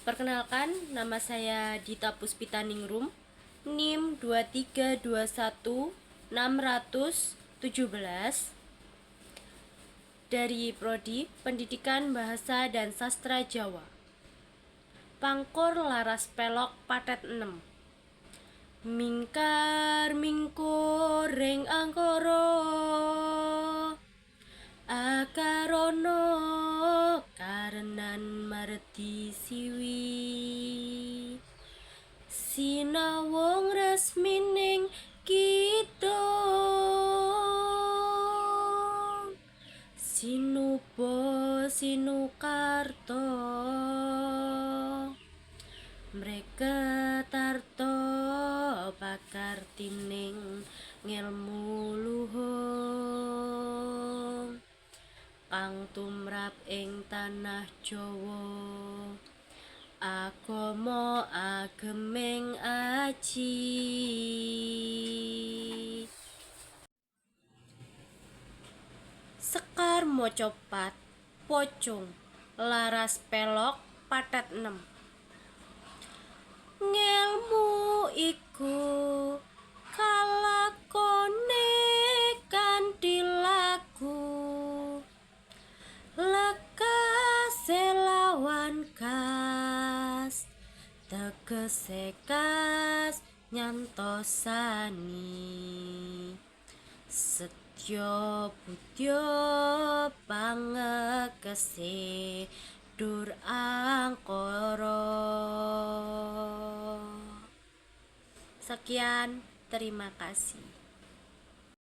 Perkenalkan, nama saya Dita Puspitaningrum, NIM 2321617 dari Prodi Pendidikan Bahasa dan Sastra Jawa. Pangkur laras pelok patet 6. Mingkar mingkur ring angkara akarono karenan marti siwi sinawung resmining kita sinupa sinukarta mreket tarta pakartining ngilmu luhung kang tumrap ing tanah Jawa agama ageming aji. Sekar mocopat pocong laras pelok patet 6. Ngelmu iku kalakone kanthi laku lekase lawan kas tegese kas nyantosani setya budya pangekese dur angkara. Sekian, terima kasih.